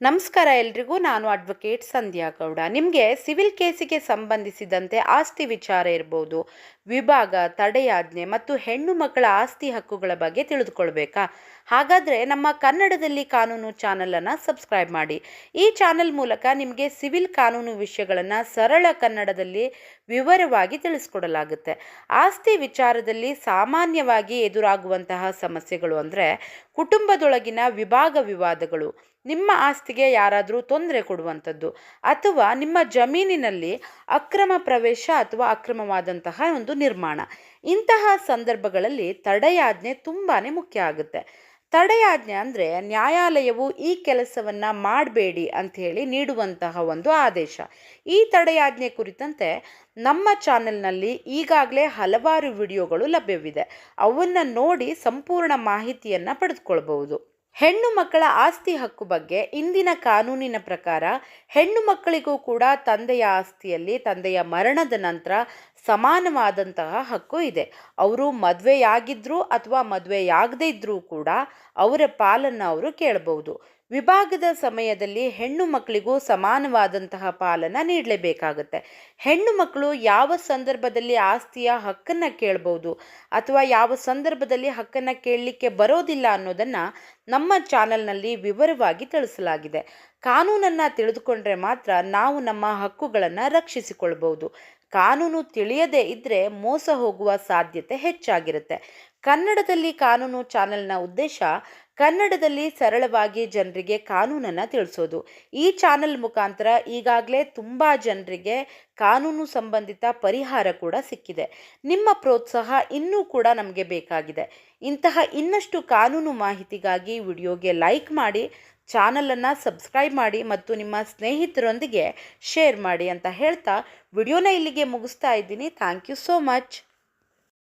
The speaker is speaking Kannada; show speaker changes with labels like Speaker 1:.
Speaker 1: ನಮಸ್ಕಾರ ಎಲ್ರಿಗೂ. ನಾನು ಅಡ್ವೊಕೇಟ್ ಸಂಧ್ಯಾ ಗೌಡ. ನಿಮಗೆ ಸಿವಿಲ್ ಕೇಸಿಗೆ ಸಂಬಂಧಿಸಿದಂತೆ ಆಸ್ತಿ ವಿಚಾರ ಇರ್ಬೋದು, ವಿಭಾಗ, ತಡೆಯಾಜ್ಞೆ ಮತ್ತು ಹೆಣ್ಣು ಮಕ್ಕಳ ಆಸ್ತಿ ಹಕ್ಕುಗಳ ಬಗ್ಗೆ ತಿಳಿದುಕೊಳ್ಬೇಕಾ? ಹಾಗಾದರೆ ನಮ್ಮ ಕನ್ನಡದಲ್ಲಿ ಕಾನೂನು ಚಾನಲನ್ನು ಸಬ್ಸ್ಕ್ರೈಬ್ ಮಾಡಿ. ಈ ಚಾನಲ್ ಮೂಲಕ ನಿಮಗೆ ಸಿವಿಲ್ ಕಾನೂನು ವಿಷಯಗಳನ್ನು ಸರಳ ಕನ್ನಡದಲ್ಲಿ ವಿವರವಾಗಿ ತಿಳಿಸ್ಕೊಡಲಾಗುತ್ತೆ. ಆಸ್ತಿ ವಿಚಾರದಲ್ಲಿ ಸಾಮಾನ್ಯವಾಗಿ ಎದುರಾಗುವಂತಹ ಸಮಸ್ಯೆಗಳು ಅಂದರೆ ಕುಟುಂಬದೊಳಗಿನ ವಿಭಾಗ ವಿವಾದಗಳು, ನಿಮ್ಮ ಆಸ್ತಿಗೆ ಯಾರಾದರೂ ತೊಂದರೆ ಕೊಡುವಂಥದ್ದು, ಅಥವಾ ನಿಮ್ಮ ಜಮೀನಿನಲ್ಲಿ ಅಕ್ರಮ ಪ್ರವೇಶ ಅಥವಾ ಅಕ್ರಮವಾದಂತಹ ಒಂದು ನಿರ್ಮಾಣ. ಇಂತಹ ಸಂದರ್ಭಗಳಲ್ಲಿ ತಡೆಯಾಜ್ಞೆ ತುಂಬಾ ಮುಖ್ಯ ಆಗುತ್ತೆ. ತಡೆಯಾಜ್ಞೆ ಅಂದರೆ ನ್ಯಾಯಾಲಯವು ಈ ಕೆಲಸವನ್ನು ಮಾಡಬೇಡಿ ಅಂಥೇಳಿ ನೀಡುವಂತಹ ಒಂದು ಆದೇಶ. ಈ ತಡೆಯಾಜ್ಞೆ ಕುರಿತಂತೆ ನಮ್ಮ ಚಾನೆಲ್ನಲ್ಲಿ ಈಗಾಗಲೇ ಹಲವಾರು ವಿಡಿಯೋಗಳು ಲಭ್ಯವಿದೆ. ಅವನ್ನು ನೋಡಿ ಸಂಪೂರ್ಣ ಮಾಹಿತಿಯನ್ನು ಪಡೆದುಕೊಳ್ಬಹುದು. ಹೆಣ್ಣು ಮಕ್ಕಳ ಆಸ್ತಿ ಹಕ್ಕು ಬಗ್ಗೆ ಇಂದಿನ ಕಾನೂನಿನ ಪ್ರಕಾರ ಹೆಣ್ಣು ಮಕ್ಕಳಿಗೂ ಕೂಡ ತಂದೆಯ ಆಸ್ತಿಯಲ್ಲಿ ತಂದೆಯ ಮರಣದ ನಂತರ ಸಮಾನವಾದಂತಹ ಹಕ್ಕು ಇದೆ. ಅವರು ಮದುವೆಯಾಗಿದ್ದರೂ ಅಥವಾ ಮದುವೆಯಾಗದೇ ಇದ್ದರೂ ಕೂಡ ಅವರ ಪಾಲನ್ನು ಅವರು ಕೇಳಬಹುದು. ವಿಭಾಗದ ಸಮಯದಲ್ಲಿ ಹೆಣ್ಣು ಮಕ್ಕಳಿಗೂ ಸಮಾನವಾದಂತಹ ಪಾಲನ್ನು ನೀಡಲೇಬೇಕಾಗುತ್ತೆ. ಹೆಣ್ಣು ಮಕ್ಕಳು ಯಾವ ಸಂದರ್ಭದಲ್ಲಿ ಆಸ್ತಿಯ ಹಕ್ಕನ್ನು ಕೇಳಬಹುದು ಅಥವಾ ಯಾವ ಸಂದರ್ಭದಲ್ಲಿ ಹಕ್ಕನ್ನು ಕೇಳಲಿಕ್ಕೆ ಬರೋದಿಲ್ಲ ಅನ್ನೋದನ್ನು ನಮ್ಮ ಚಾನಲ್ನಲ್ಲಿ ವಿವರವಾಗಿ ತಿಳಿಸಲಾಗಿದೆ. ಕಾನೂನನ್ನು ತಿಳಿದುಕೊಂಡ್ರೆ ಮಾತ್ರ ನಾವು ನಮ್ಮ ಹಕ್ಕುಗಳನ್ನು ರಕ್ಷಿಸಿಕೊಳ್ಬಹುದು. ಕಾನೂನು ತಿಳಿಯದೇ ಇದ್ದರೆ ಮೋಸ ಹೋಗುವ ಸಾಧ್ಯತೆ ಹೆಚ್ಚಾಗಿರುತ್ತೆ. ಕನ್ನಡದಲ್ಲಿ ಕಾನೂನು ಚಾನೆಲ್ನ ಉದ್ದೇಶ ಕನ್ನಡದಲ್ಲಿ ಸರಳವಾಗಿ ಜನರಿಗೆ ಕಾನೂನನ್ನು ತಿಳಿಸೋದು. ಈ ಚಾನೆಲ್ ಮುಖಾಂತರ ಈಗಾಗಲೇ ತುಂಬ ಜನರಿಗೆ ಕಾನೂನು ಸಂಬಂಧಿತ ಪರಿಹಾರ ಕೂಡ ಸಿಕ್ಕಿದೆ. ನಿಮ್ಮ ಪ್ರೋತ್ಸಾಹ ಇನ್ನೂ ಕೂಡ ನಮಗೆ ಬೇಕಾಗಿದೆ. ಇಂತಹ ಇನ್ನಷ್ಟು ಕಾನೂನು ಮಾಹಿತಿಗಾಗಿ ವಿಡಿಯೋಗೆ ಲೈಕ್ ಮಾಡಿ, ಚಾನಲನ್ನು ಸಬ್ಸ್ಕ್ರೈಬ್ ಮಾಡಿ ಮತ್ತು ನಿಮ್ಮ ಸ್ನೇಹಿತರೊಂದಿಗೆ ಶೇರ್ ಮಾಡಿ ಅಂತ ಹೇಳ್ತಾ ವಿಡಿಯೋನ ಇಲ್ಲಿಗೆ ಮುಗಿಸ್ತಾ ಇದ್ದೀನಿ. Thank you so much.